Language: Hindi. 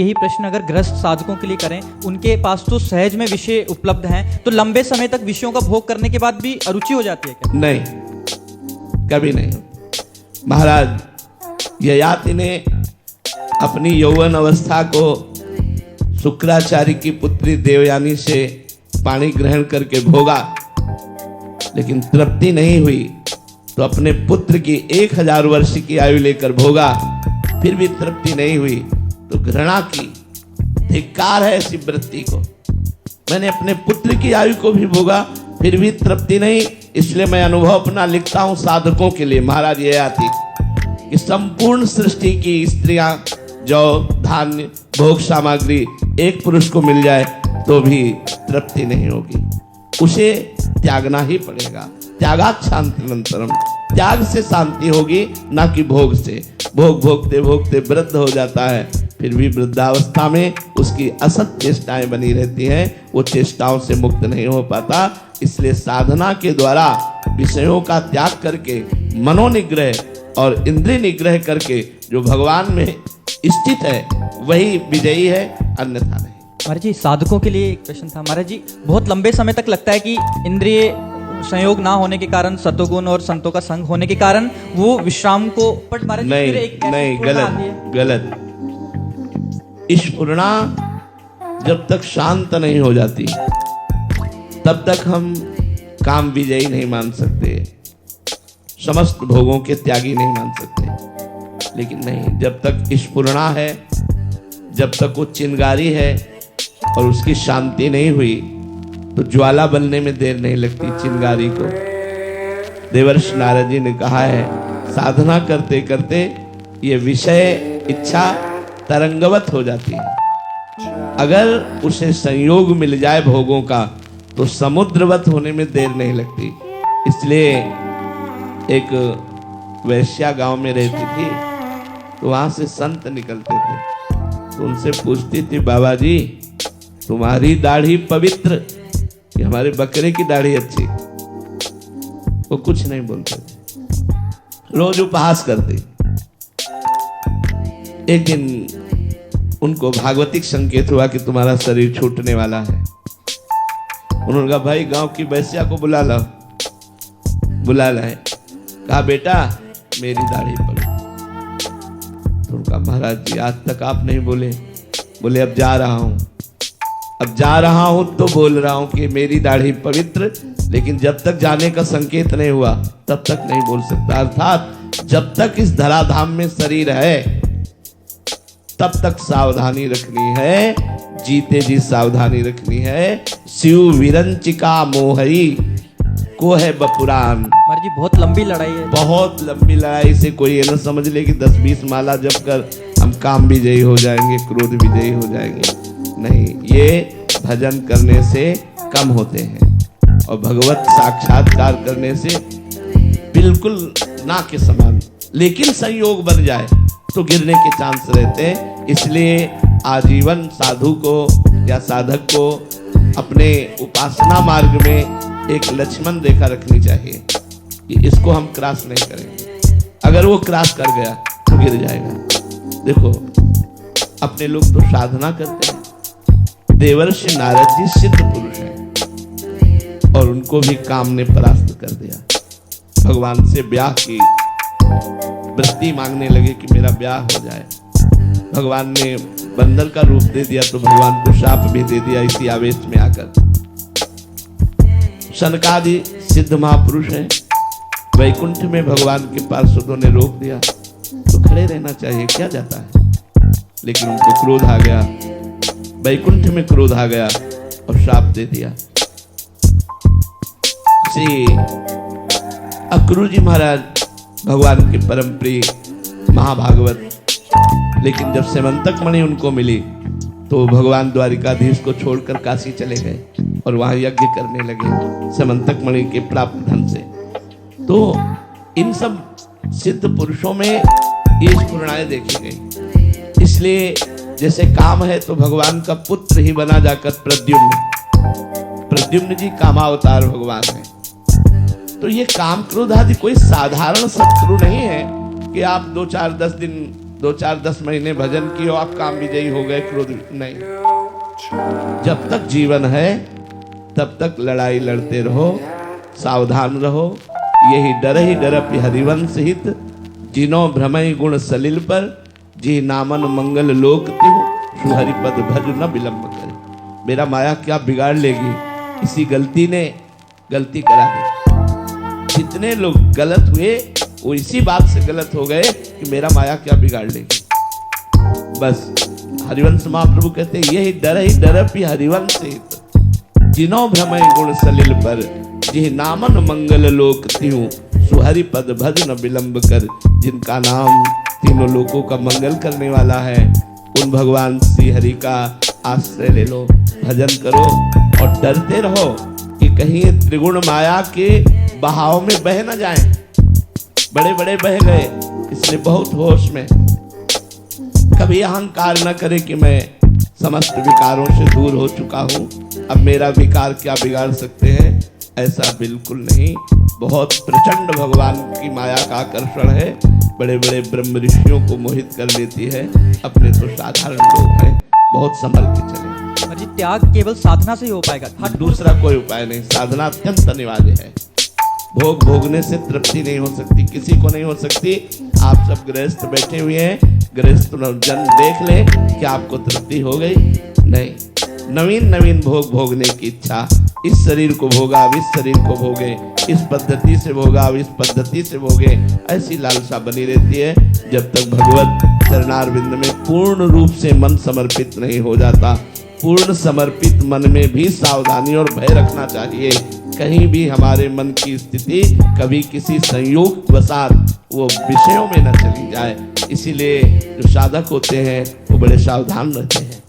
यही प्रश्न अगर गृहस्थ साधकों के लिए करें, उनके पास तो सहज में विषय उपलब्ध हैं, तो लंबे समय तक विषयों का भोग करने के बाद भी अरुचि हो जाती है क्या? नहीं, कभी नहीं। महाराज ययाति ने अपनी यौवन अवस्था को शुक्राचार्य की पुत्री देवयानी से पानी ग्रहण करके भोगा, लेकिन तृप्ति नहीं हुई, तो अपने पुत्र की 1000 वर्ष की आयु लेकर भोगा, फिर भी तृप्ति नहीं हुई, तो घृणा की, धिक्कार है ऐसी वृत्ति को। मैंने अपने पुत्र की आयु को भी भोगा, फिर भी तृप्ति नहीं, इसलिए मैं अनुभव अपना लिखता हूं साधकों के लिए। महाराज ये आती कि संपूर्ण सृष्टि की स्त्रियां, जौ, धान्य, भोग सामग्री एक पुरुष को मिल जाए तो भी तृप्ति नहीं होगी, उसे त्यागना ही पड़ेगा। त्यागात् शांतिरंतरम, त्याग से शांति होगी, ना कि भोग से। भोग भोगते भोगते वृद्ध हो जाता है, फिर भी वृद्धावस्था में उसकी असत चेष्टाएं बनी रहती हैं, वो चेष्टाओं से मुक्त नहीं हो पाता। इसलिए साधना के द्वारा विषयों का त्याग करके मनोनिग्रह और इंद्रिय निग्रह करके जो भगवान में स्थित है वही विजयी है, अन्यथा नहीं। महाराज जी, साधकों के लिए एक प्रश्न था। महाराज जी, बहुत लंबे समय तक लगता है कि इंद्रिय संयोग ना होने के कारण, सतोगुण और संतों का संग होने के कारण वो विश्राम को, बट महाराज जी नहीं, फिर एक ऐसी नहीं, पूर्णा आती है। गलत। ईश्वरना जब तक शांत नहीं हो जाती तब तक हम काम विजयी नहीं मान सकते, समस्त भोगों के त्यागी नहीं मान सकते। लेकिन नहीं, जब तक ईश्वरना है, जब तक वो चिंगारी है और उसकी शांति नहीं हुई, तो ज्वाला बनने में देर नहीं लगती चिंगारी को। देवर्षि नारद जी ने कहा है, साधना करते करते ये विषय इच्छा तरंगवत हो जाती है। अगर उसे संयोग मिल जाए भोगों का, तो समुद्रवत होने में देर नहीं लगती। इसलिए एक वैश्या गांव में रहती थी, तो वहां से संत निकलते थे, तो उनसे पूछती थी, बाबा जी तुम्हारी दाढ़ी पवित्र कि हमारे बकरे की दाढ़ी अच्छी? वो कुछ नहीं बोलते थे, रोज उपहास करते। एक दिन उनको भागवतिक संकेत हुआ कि तुम्हारा शरीर छूटने वाला है। उन्होंने कहा, भाई गांव की वैश्या को बुला लाओ। बुला लाए, कहा बेटा मेरी दाढ़ी पवित्र। तो उनका, महाराज जी आज तक आप नहीं बोले। बोले अब जा रहा हूं, अब जा रहा हूं तो बोल रहा हूं कि मेरी दाढ़ी पवित्र, लेकिन जब तक जाने का संकेत नहीं हुआ तब तक नहीं बोल सकता। अर्थात जब तक इस धराधाम में शरीर है तब तक सावधानी रखनी है, जीते जी सावधानी रखनी है। शिव विरंचिका मोहई को है बपुरान। महाराज जी, बहुत लंबी लड़ाई है। बहुत लंबी लड़ाई से कोई ये न समझ ले कि 10-20 माला जप कर हम काम विजयी हो जाएंगे, क्रोध विजयी हो जाएंगे। नहीं, ये भजन करने से कम होते हैं और भगवत साक्षात्कार करने से बिल्कुल ना के समान। लेकिन संयोग बन जाए तो गिरने के चांस रहते हैं। इसलिए आजीवन साधु को या साधक को अपने उपासना मार्ग में एक लक्ष्मण रेखा रखनी चाहिए कि इसको हम क्रॉस नहीं करेंगे। अगर वो क्रॉस कर गया तो गिर जाएगा। देखो, अपने लोग तो साधना करते हैं। देवर्षि नारद जी सिद्ध पुरुष हैं और उनको भी काम ने परास्त कर दिया। भगवान से ब्याह की वृत्ति मांगने लगे कि मेरा ब्याह हो जाए। भगवान ने बंदर का रूप दे दिया तो भगवान को शाप भी दे दिया इसी आवेश में आकर। सनकादि सिद्ध महापुरुष हैं, वैकुंठ में भगवान के पार्षदों ने रोक दिया तो खड़े रहना चाहिए, क्या जाता है। लेकिन उनको क्रोध आ गया, वैकुंठ में क्रोध आ गया और शाप दे दिया। श्री अक्रूर जी महाराज भगवान के परम प्रिय महाभागवत, लेकिन जब सेमंतक मणि उनको मिली तो भगवान द्वारिकाधीश को छोड़कर काशी चले गए और वहां यज्ञ करने लगे सेमंतक मणि के प्राप्त धन से। तो इन सब सिद्ध पुरुषों में ये स्फुरणाएं देखी गई। इसलिए जैसे काम है तो भगवान का पुत्र ही बना जाकर प्रद्युम्न जी कामावतार भगवान है। तो ये काम क्रोध आदि कोई साधारण शत्रु नहीं है कि आप 2-4-10 दिन 2-4-10 महीने भजन किए आप काम विजयी हो गए, क्रोध नहीं। जब तक जीवन है तब तक लड़ाई लड़ते रहो, सावधान रहो। यही डरपि हरिवंश हित, जिनो भ्रमई गुण सलिल पर, जी नामन मंगल लोक तिहु, सुहरि पद भज न विलंब करे। मेरा माया क्या बिगाड़ लेगी, इसी गलती ने गलती करा दी। जितने लोग गलत हुए वो इसी बात से गलत हो गए कि मेरा माया क्या बिगाड़ लेगी। बस हरिवंश महाप्रभु कहते हैं यही डरपि हरिवंश हित, जिनो भ्रमय गुण सलिल पर, जिह नामन मंगल लोक तिहु, सुहरि पद भज न विलंब कर। जिनका नाम तीनों लोकों का मंगल करने वाला है, उन भगवान श्री हरि का आश्रय ले लो, भजन करो और डरते रहो कि कहीं त्रिगुण माया के बहाव में बह न जाएं। बड़े बड़े बह गए, इसलिए बहुत होश में। कभी अहंकार न करे कि मैं समस्त विकारों से दूर हो चुका हूं, अब मेरा विकार क्या बिगाड़ सकते हैं, ऐसा बिल्कुल नहीं। बहुत प्रचंड भगवान की माया का आकर्षण है, बड़े बड़े ब्रह्म ऋषियों को मोहित कर लेती है, अपने तो साधारण लोग हैं, बहुत संभल के चले। जी त्याग केवल साधना से ही हो पाएगा, दूसरा कोई उपाय नहीं। साधना अत्यंत अनिवार्य है। भोग भोगने से तृप्ति नहीं हो सकती, किसी को नहीं हो सकती। आप सब गृहस्थ बैठे हुए हैं, गृहस्थ जन देख ले कि आपको तृप्ति हो गई? नहीं। नवीन नवीन भोग भोगने की इच्छा, इस शरीर को भोगा अब इस शरीर को भोगे, इस पद्धति से भोगा अब इस पद्धति से भोगे, ऐसी लालसा बनी रहती है जब तक भगवत चरणारविंद में पूर्ण रूप से मन समर्पित नहीं हो जाता। पूर्ण समर्पित मन में भी सावधानी और भय रखना चाहिए, कहीं भी हमारे मन की स्थिति कभी किसी संयोग वसात वो विषयों में न चली जाए। इसीलिए जो साधक होते हैं वो बड़े सावधान रहते हैं।